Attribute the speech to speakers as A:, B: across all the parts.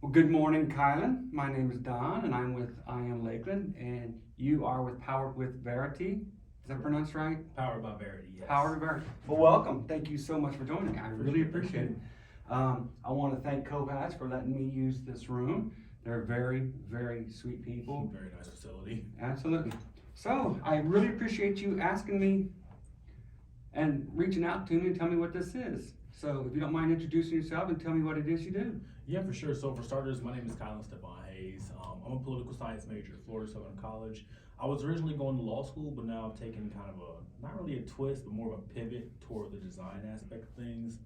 A: Well, good morning, Kylan. My name is Don, and I'm with I Am Lakeland, and you are with Powered with Verity. Is that pronounced right?
B: Powered by Verity, yes.
A: Powered with Verity. Well, welcome. Thank you so much for joining me. I really
B: sure.
A: appreciate it. I want to thank Copads for letting me use this room. They're very, very sweet people.
B: Very nice facility.
A: Absolutely. So I really appreciate you asking me and reaching out to me and tell me what this is. So if you don't mind introducing yourself and tell me what it is you do.
B: Yeah, for sure. So for starters, my name is Kylan Stephon Hayes. I'm a political science major at Florida Southern College. I was originally going to law school, but now I've taken kind of not really a twist, but more of a pivot toward the design aspect of things.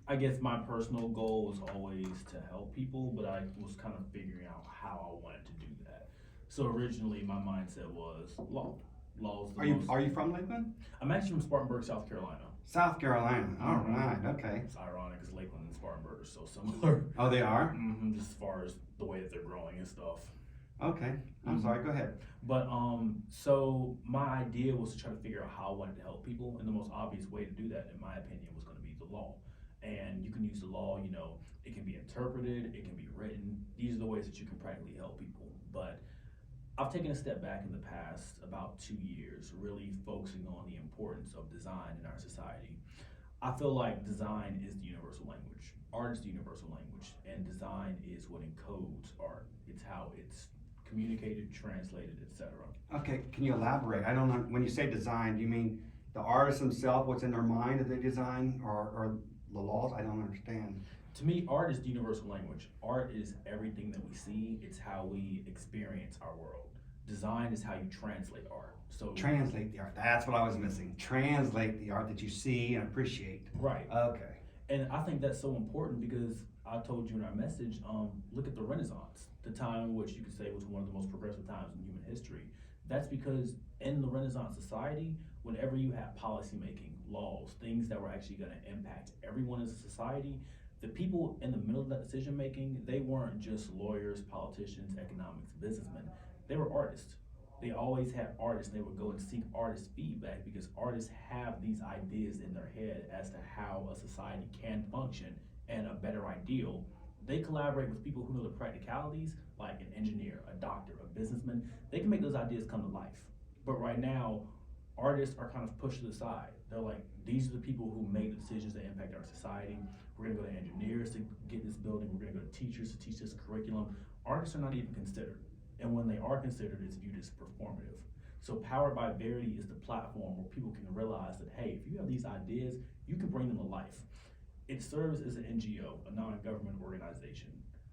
B: I guess my personal goal was always to help people, but I was kind of figuring out how I wanted to do that. So originally, my mindset was law. Law's the most.
A: Are you from Lakeland?
B: I'm actually from Spartanburg, South Carolina.
A: South Carolina. All right. Okay.
B: It's ironic because Lakeland and Spartanburg are so similar.
A: Oh, they are?
B: Just as far as the way that they're growing and stuff.
A: Okay. I'm sorry. Go ahead.
B: But so my idea was to try to figure out how I wanted to help people, and the most obvious way to do that, in my opinion, was going to be the law. And you can use the law. It can be interpreted, it can be written. These are the ways that you can practically help people. But I've taken a step back in the past about 2 years, really focusing on the importance of design in our society. I feel like design is the universal language. Art is the universal language, and design is what encodes art. It's how it's communicated, translated, etc.
A: Okay. Can you elaborate? I don't know. When you say design, do you mean the artist themselves, what's in their mind that they design, or the laws? I don't understand.
B: To me, art is the universal language. Art is everything that we see. It's how we experience our world. Design is how you translate art. So
A: Translate the art. That's what I was missing. Translate the art that you see and appreciate.
B: right.
A: Okay.
B: And I think that's so important because I told you in our message, look at the Renaissance, the time in which you could say was one of the most progressive times in human history. That's because in the Renaissance society, whenever you have policy making, laws, things that were actually going to impact everyone in society, the people in the middle of that decision making, they weren't just lawyers, politicians, economics, businessmen. They were artists. They always had artists, and they would go and seek artist feedback because artists have these ideas in their head as to how a society can function and a better ideal. They collaborate with people who know the practicalities, like an engineer, a doctor, a businessman. They can make those ideas come to life. But right now, artists are kind of pushed to the side. They're like, these are the people who make the decisions that impact our society. We're gonna go to engineers to get this building. We're gonna go to teachers to teach this curriculum. Artists are not even considered. And when they are considered, it's viewed as performative. So Powered by Verity is the platform where people can realize that, hey, if you have these ideas, you can bring them to life. It serves as an NGO, a non-government organization,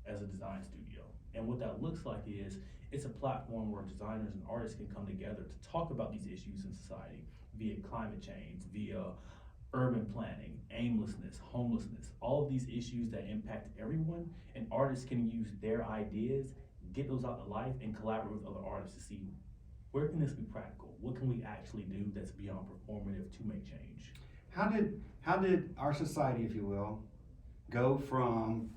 B: as a design studio. And what that looks like is, it's a platform where designers and artists can come together to talk about these issues in society via climate change, via urban planning, aimlessness, homelessness, all of these issues that impact everyone, and artists can use their ideas, get those out to life, and collaborate with other artists to see where can this be practical? What can we actually do that's beyond performative to make change?
A: How did our society, if you will, go from,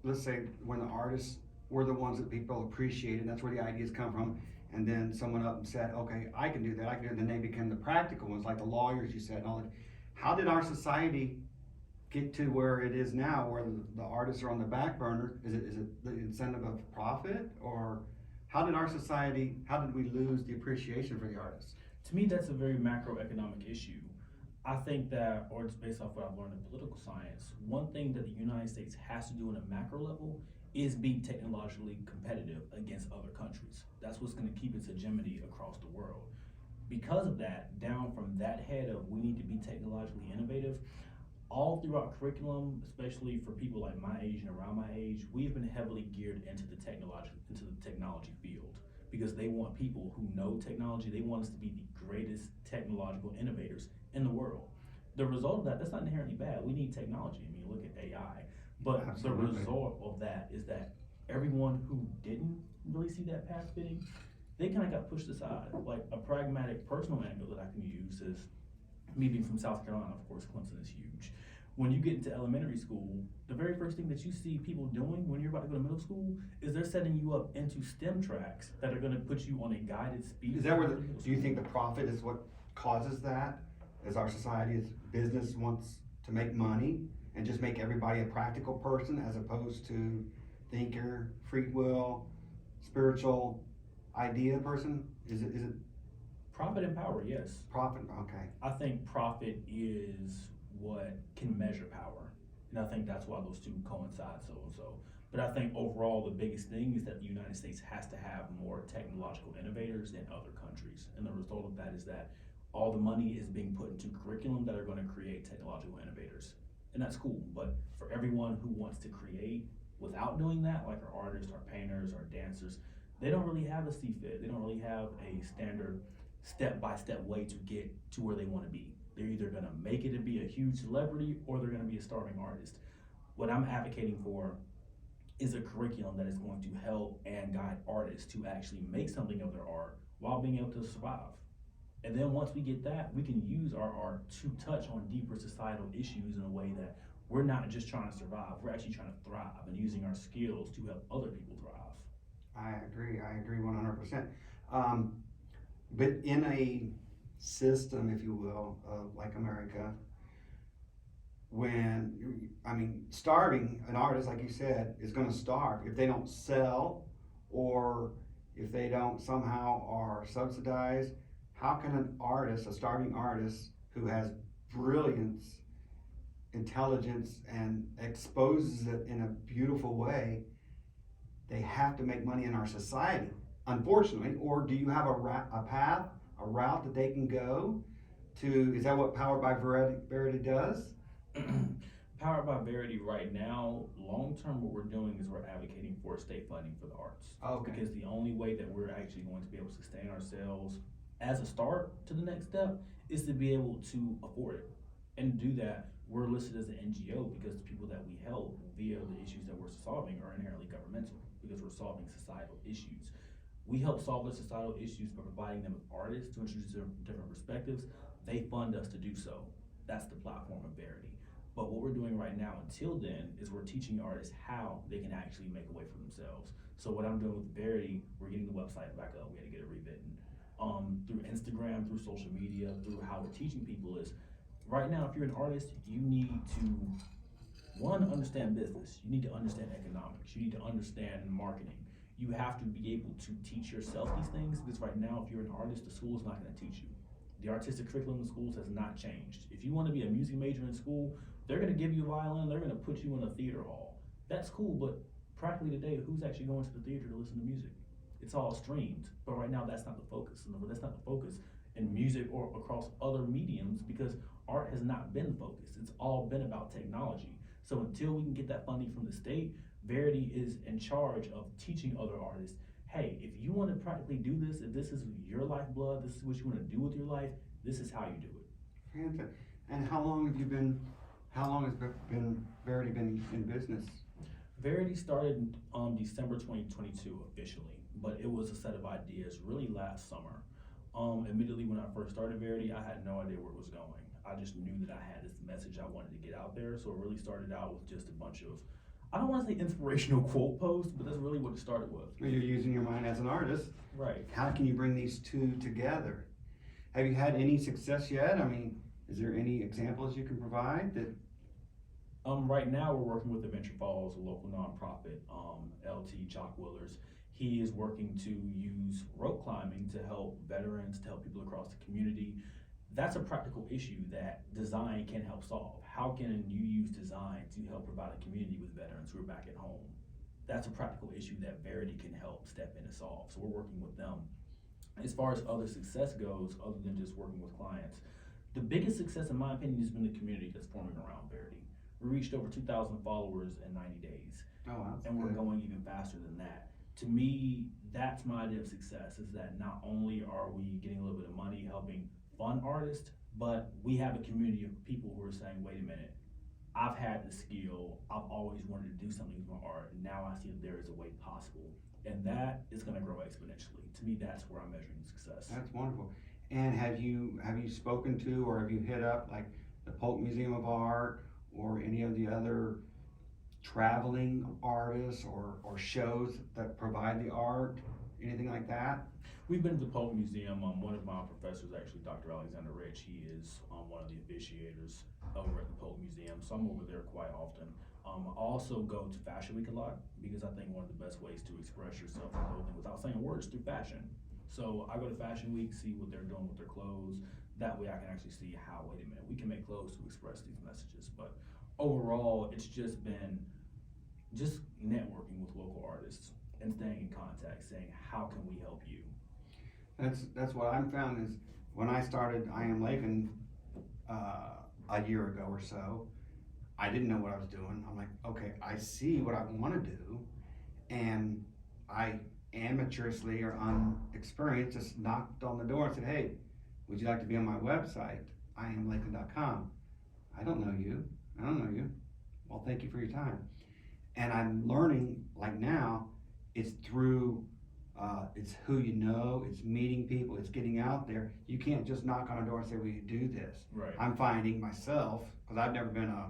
A: let's say, when the artists were the ones that people appreciated, that's where the ideas come from, and then someone up and said, okay, I can do that, I can do it, and then they became the practical ones, like the lawyers you said, and all that. How did our society get to where it is now, where the artists are on the back burner? Is it the incentive of profit, or how did we lose the appreciation for the artists?
B: To me, that's a very macroeconomic issue. I think that, or it's based off what I've learned in political science, one thing that the United States has to do on a macro level is be technologically competitive against other countries. That's what's going to keep its hegemony across the world. Because of that, down from that head of we need to be technologically innovative, all throughout curriculum, especially for people like my age and around my age, we've been heavily geared into the technology field because they want people who know technology. They want us to be the greatest technological innovators in the world. The result of that, that's not inherently bad. We need technology. I mean, look at AI. But
A: Absolutely.
B: the result of that is that everyone who didn't really see that path fitting, they kind of got pushed aside. Like a pragmatic personal anecdote that I can use is me being from South Carolina, of course, Clemson is huge. When you get into elementary school, the very first thing that you see people doing when you're about to go to middle school is they're setting you up into STEM tracks that are going to put you on a guided speed.
A: Is that where do you think the profit is what causes that? As our society, as business wants to make money, and just make everybody a practical person as opposed to thinker, free will, spiritual idea person? Is it
B: Profit and power, yes.
A: profit? Okay.
B: I think profit is what can measure power. And I think that's why those two coincide so and so. But I think overall the biggest thing is that the United States has to have more technological innovators than other countries. And the result of that is that all the money is being put into curriculum that are going to create technological innovators. And that's cool. But for everyone who wants to create without doing that, like our artists, our painters, our dancers, they don't really have a CFIT. They don't really have a standard step-by-step way to get to where they want to be. They're either going to make it and be a huge celebrity or they're going to be a starving artist. What I'm advocating for is a curriculum that is going to help and guide artists to actually make something of their art while being able to survive. And then once we get that, we can use our art to touch on deeper societal issues in a way that we're not just trying to survive, we're actually trying to thrive and using our skills to help other people thrive.
A: I agree 100%. But in a system, if you will, like America, starving an artist, like you said, is going to starve if they don't sell or if they don't somehow are subsidized. How can an artist, a starving artist who has brilliance, intelligence, and exposes it in a beautiful way, they have to make money in our society, unfortunately? Or do you have a path, a route that they can go to? Is that what Powered by Verity does?
B: Powered by Verity right now, long term, what we're doing is we're advocating for state funding for the arts.
A: Okay.
B: Because the only way that we're actually going to be able to sustain ourselves as a start to the next step is to be able to afford it. And to do that, we're listed as an NGO because the people that we help via the issues that we're solving are inherently governmental because we're solving societal issues. We help solve the societal issues by providing them with artists to introduce different perspectives. They fund us to do so. That's the platform of Verity. But what we're doing right now until then is we're teaching artists how they can actually make a way for themselves. So what I'm doing with Verity, we're getting the website back up. We had to get it rewritten. Through Instagram, through social media, through how we're teaching people is, right now, if you're an artist, you need to, one, understand business. You need to understand economics. You need to understand marketing. You have to be able to teach yourself these things because right now, if you're an artist, the school is not going to teach you. The artistic curriculum in schools has not changed. If you want to be a music major in school, they're going to give you a violin, they're going to put you in a theater hall. That's cool, but practically today, who's actually going to the theater to listen to music? It's all streamed, but right now that's not the focus. That's not the focus in music or across other mediums because art has not been the focus. It's all been about technology. So until we can get that funding from the state, Verity is in charge of teaching other artists, hey, if you want to practically do this, if this is your lifeblood, this is what you want to do with your life, this is how you do it.
A: Fantastic. And how long has Verity been in business?
B: Verity started December 2022 officially, but it was a set of ideas really last summer. Immediately when I first started Verity, I had no idea where it was going. I just knew that I had this message I wanted to get out there, so it really started out with just a bunch of, I don't want to say inspirational quote posts, but that's really what it started with.
A: You're using your mind as an artist.
B: Right.
A: How can you bring these two together? Have you had any success yet? I mean, is there any examples you can provide that?
B: Right now we're working with Adventure Falls, a local nonprofit, LT Jock Willers. He is working to use rope climbing to help veterans, to help people across the community. That's a practical issue that design can help solve. How can you use design to help provide a community with veterans who are back at home? That's a practical issue that Verity can help step in and solve. So we're working with them. As far as other success goes, other than just working with clients, the biggest success in my opinion has been the community that's forming around Verity. We reached over 2,000 followers in 90 days.
A: Oh, that's
B: and we're
A: good.
B: going even faster than that. To me, that's my idea of success, is that not only are we getting a little bit of money helping fund artists, but we have a community of people who are saying, wait a minute, I've had the skill, I've always wanted to do something with my art, and now I see that there is a way possible. And that is gonna grow exponentially. To me, that's where I'm measuring success.
A: That's wonderful. And have you spoken to or have you hit up like the Polk Museum of Art or any of the other traveling artists or shows that provide the art anything like that?
B: We've been to the Polk Museum. One of my professors, actually, Dr. Alexander Rich, he is one of the officiators over at the Polk Museum, so I'm over there quite often. I also go to Fashion Week a lot because I think one of the best ways to express yourself in clothing without saying words through fashion. So I go to Fashion Week, see what they're doing with their clothes. That way I can actually see how, wait a minute, we can make clothes to express these messages. But overall, it's just been just networking with local artists and staying in contact, saying, how can we help you?
A: That's what I'm found is when I started I Am Lakeland a year ago or so, I didn't know what I was doing. I'm like, okay, I see what I want to do, and I amateurishly or unexperienced just knocked on the door and said, hey, would you like to be on my website, iamlakeland.com? I don't know you. I don't know you. Well, thank you for your time. And I'm learning, like now, it's through, it's who you know, it's meeting people, it's getting out there. You can't just knock on a door and say, will you do this?
B: Right.
A: I'm finding myself, because I've never been a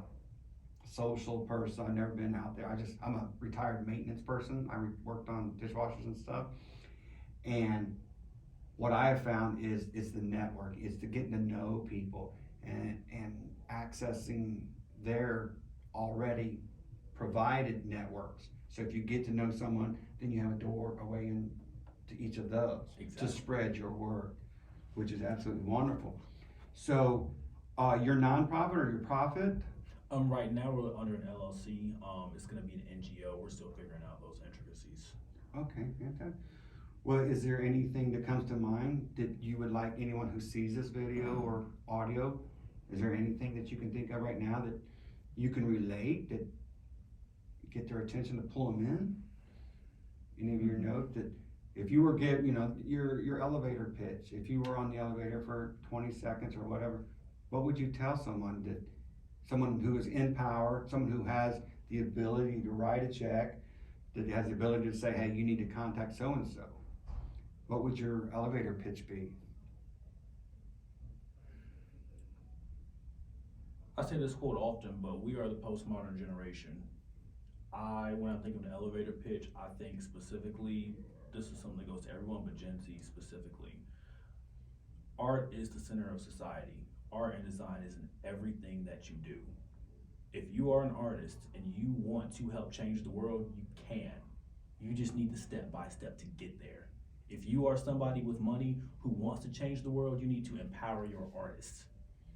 A: social person, I've never been out there. I'm a retired maintenance person. I worked on dishwashers and stuff. And what I have found is it's the network, it's the getting to know people and accessing their already provided networks. So if you get to know someone, then you have a door, a way in to each of those.
B: Exactly.
A: To spread your work, which is absolutely wonderful. So your nonprofit or your profit?
B: Right now we're under an LLC. It's going to be an NGO. We're still figuring out those intricacies.
A: Okay, fantastic. Well, is there anything that comes to mind that you would like anyone who sees this video or audio? Is there anything that you can think of right now that you can relate, that get their attention to pull them in? Any of your notes that if you were your elevator pitch, if you were on the elevator for 20 seconds or whatever, what would you tell someone who is in power, someone who has the ability to write a check, that has the ability to say, hey, you need to contact so-and-so? What would your elevator pitch be?
B: I say this quote often, but we are the postmodern generation. When I think of an elevator pitch, I think specifically, this is something that goes to everyone, but Gen Z specifically. Art is the center of society. Art and design is in everything that you do. If you are an artist and you want to help change the world, you can. You just need the step by step to get there. If you are somebody with money who wants to change the world, you need to empower your artists.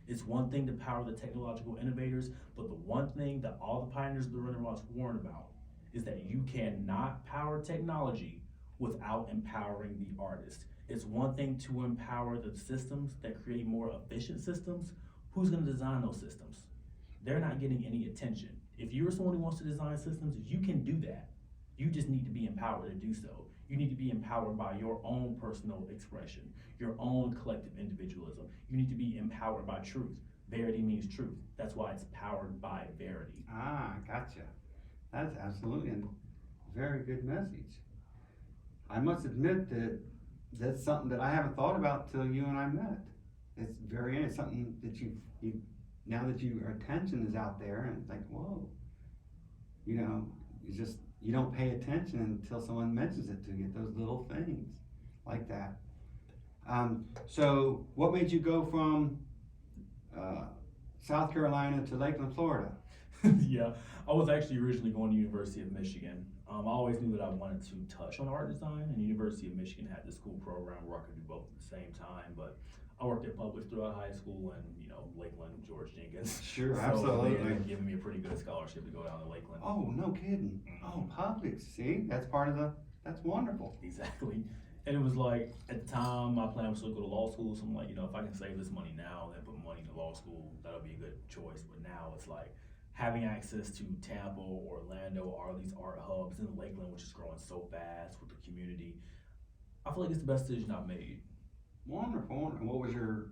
B: It's one thing to power the technological innovators, but the one thing that all the pioneers of the Renaissance warned about is that you cannot power technology without empowering the artist. It's one thing to empower the systems that create more efficient systems. Who's going to design those systems? They're not getting any attention. If you're someone who wants to design systems, you can do that. You just need to be empowered to do so. You need to be empowered by your own personal expression, your own collective individualism. You need to be empowered by truth. Verity means truth. That's why it's powered by Verity.
A: Ah, gotcha. That's absolutely a very good message. I must admit that that's something that I haven't thought about till you and I met. It's it's something that you now that your attention is out there, and it's like, whoa, you don't pay attention until someone mentions it to you, those little things like that. So what made you go from South Carolina to Lakeland, Florida?
B: Yeah, I was actually originally going to University of Michigan. I always knew that I wanted to touch on art design, and University of Michigan had this cool program where I could do both at the same time, but I worked at Publix throughout high school, and Lakeland, George Jenkins.
A: Sure,
B: so
A: absolutely.
B: They ended up giving me a pretty good scholarship to go down to Lakeland.
A: Oh, no kidding. Oh, Publix, see? That's wonderful.
B: Exactly. And it was like, at the time, my plan was to go to law school, so I'm like, if I can save this money now, then put money into law school, that'll be a good choice. But now it's like, having access to Tampa, Orlando, all these art hubs, in Lakeland, which is growing so fast with the community, I feel like it's the best decision I've made.
A: Wonderful. And what was your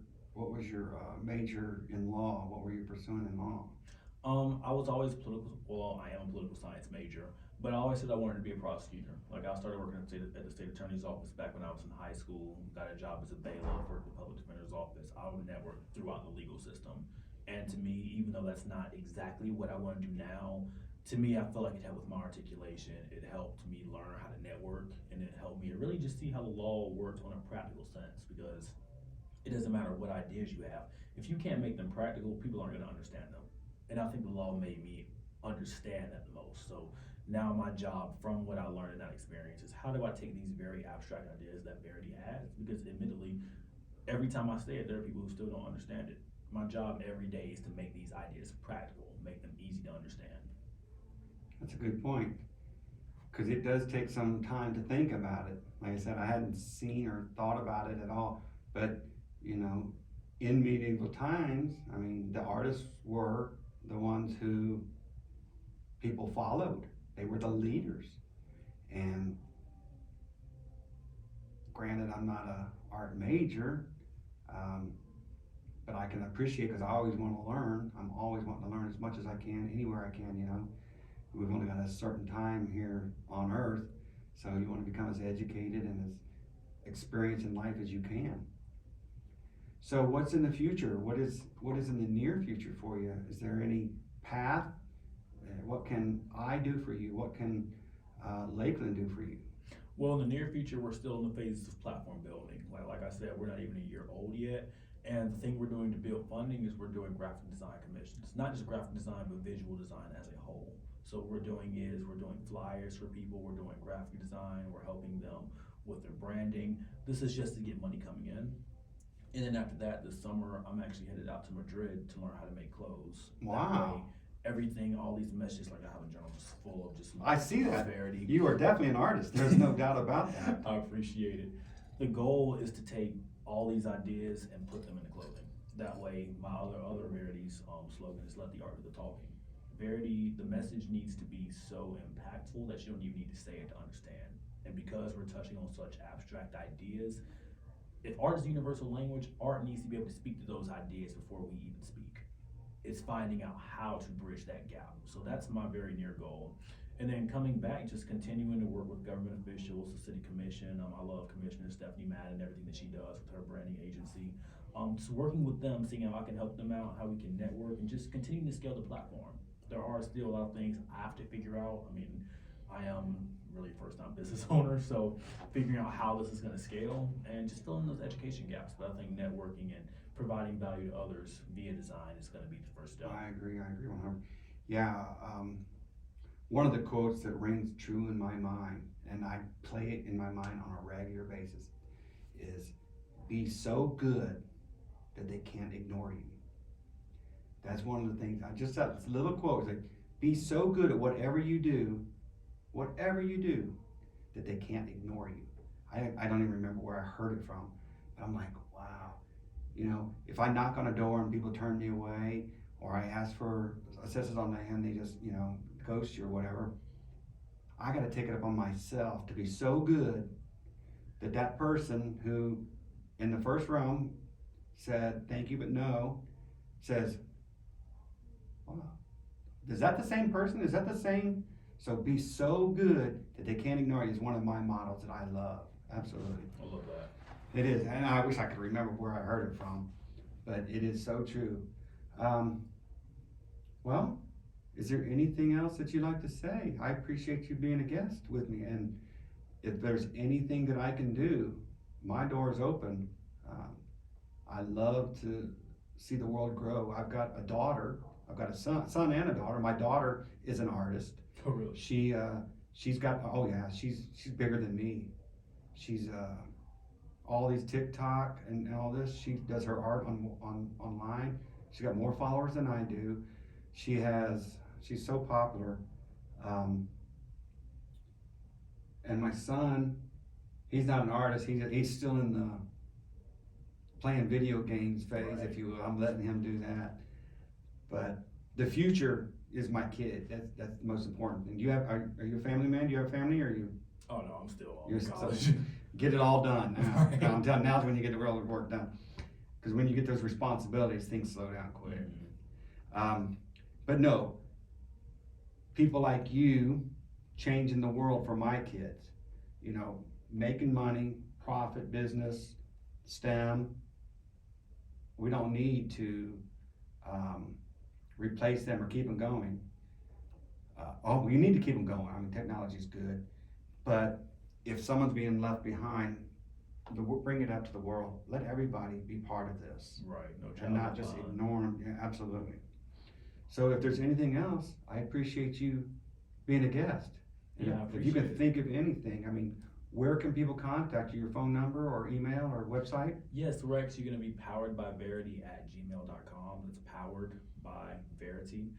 A: major in law? What were you pursuing in law?
B: I was always I am a political science major, but I always said I wanted to be a prosecutor. Like, I started working at the state attorney's office back when I was in high school, got a job as a bailiff, worked at the public defender's office. I would network throughout the legal system. And to me, even though that's not exactly what I want to do now, to me, I feel like it helped with my articulation. It helped me learn how to network, and it helped me to really just see how the law works on a practical sense, because it doesn't matter what ideas you have. If you can't make them practical, people aren't gonna understand them. And I think the law made me understand that the most. So now my job, from what I learned in that experience, is how do I take these very abstract ideas that Verity has? Because admittedly, every time I say it, there are people who still don't understand it. My job every day is to make these ideas practical, make them easy to understand.
A: That's a good point, because it does take some time to think about it. Like I said, I hadn't seen or thought about it at all, but you know, in medieval times, I mean, the artists were the ones who people followed. They were the leaders. And granted, I'm not a art major, but I can appreciate, because I always want to learn. I'm always wanting to learn as much as I can, anywhere I can, you know. We've only got a certain time here on earth, so you want to become as educated and as experienced in life as you can. So what's in the future? What is in the near future for you? Is there any path? What can I do for you? What can Lakeland do for you?
B: Well, in the near future, we're still in the phases of platform building. Like I said, we're not even a year old yet. And the thing we're doing to build funding is we're doing graphic design commissions. Not just graphic design, but visual design as a whole. So what we're doing is we're doing flyers for people, we're doing graphic design, we're helping them with their branding. This is just to get money coming in. And then after that, this summer, I'm actually headed out to Madrid to learn how to make clothes.
A: Wow.
B: That way, everything, all these messages, like I have a journal just full of just.
A: I see that.
B: Verity.
A: You are definitely an artist. There's no doubt about that.
B: I appreciate it. The goal is to take all these ideas and put them into clothing. That way, my other Verity's slogan is "Let the art do the talking." Verity, the message needs to be so impactful that you don't even need to say it to understand. And because we're touching on such abstract ideas, if art is a universal language, art needs to be able to speak to those ideas before we even speak. It's finding out how to bridge that gap. So that's my very near goal. And then coming back, just continuing to work with government officials, the city commission. I love Commissioner Stephanie Madden and everything that she does with her branding agency. So working with them, seeing how I can help them out, how we can network, and just continuing to scale the platform. There are still a lot of things I have to figure out. I mean, I am really first-time business owner, so figuring out how this is going to scale and just filling those education gaps. But I think networking and providing value to others via design is going to be the first step.
A: I agree 100%. Yeah, one of the quotes that rings true in my mind, and I play it in my mind on a regular basis, is be so good that they can't ignore you. That's one of the things, I just said this little quote, it's like, be so good at whatever you do, that they can't ignore you. I don't even remember where I heard it from, but I'm like, wow. You know, if I knock on a door and people turn me away, or I ask for assistance on land, they just, you know, ghost you or whatever, I gotta take it upon myself to be so good that that person who in the first round said thank you but no, says, wow, is that the same person? Is that the same? So be so good that they can't ignore you is one of my models that I love. Absolutely.
B: I love that.
A: It is, and I wish I could remember where I heard it from, but it is so true. Well, is there anything else that you'd like to say? I appreciate you being a guest with me, and if there's anything that I can do, my door is open. I love to see the world grow. I've got a daughter. I've got a son and a daughter. My daughter is an artist.
B: Oh, really?
A: She's got, oh yeah, she's bigger than me. She's all these TikTok and all this. She does her art online. She's got more followers than I do. She's so popular. And my son, he's not an artist. He's still in the playing video games phase,
B: Right.
A: if you will. I'm letting him do that. But the future is my kid. That's the most important thing. Are you a family man? Do you have a family, or are you?
B: Oh no, I'm still
A: You're
B: in college.
A: so, get it all done now.
B: Right.
A: I'm telling, now's when you get the real work done. Because when you get those responsibilities, things slow down quick. But no, people like you changing the world for my kids. You know, making money, profit, business, STEM. We don't need to replace them or keep them going. Oh, you need to keep them going. I mean, technology's good, but if someone's being left behind, bring it out to the world. Let everybody be part of this,
B: Right, no child
A: and not
B: left
A: just
B: behind.
A: ignore them. Yeah, absolutely. So if there's anything else, I appreciate you being a guest. And
B: Yeah, I
A: if you can
B: appreciate it.
A: think of anything, I mean, where can people contact you? Your phone number or email or website?
B: Yes, we're actually going to be powered by Verity at gmail.com. It's powered by Verity.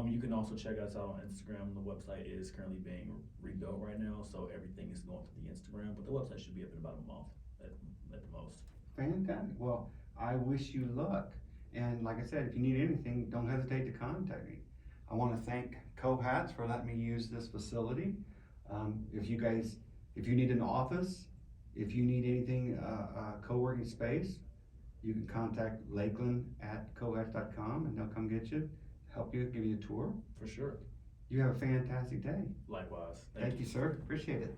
B: You can also check us out on Instagram. The website is currently being rebuilt right now, so everything is going to the Instagram. But the website should be up in about a month at the most.
A: Fantastic. Well, I wish you luck. And like I said, if you need anything, don't hesitate to contact me. I want to thank Hats for letting me use this facility. If you need an office, if you need anything, co-working space, you can contact Lakeland at cohats.com and they'll come get you, help you, give you a tour.
B: For sure.
A: You have a fantastic day.
B: Likewise.
A: Thank you, sir. Appreciate it.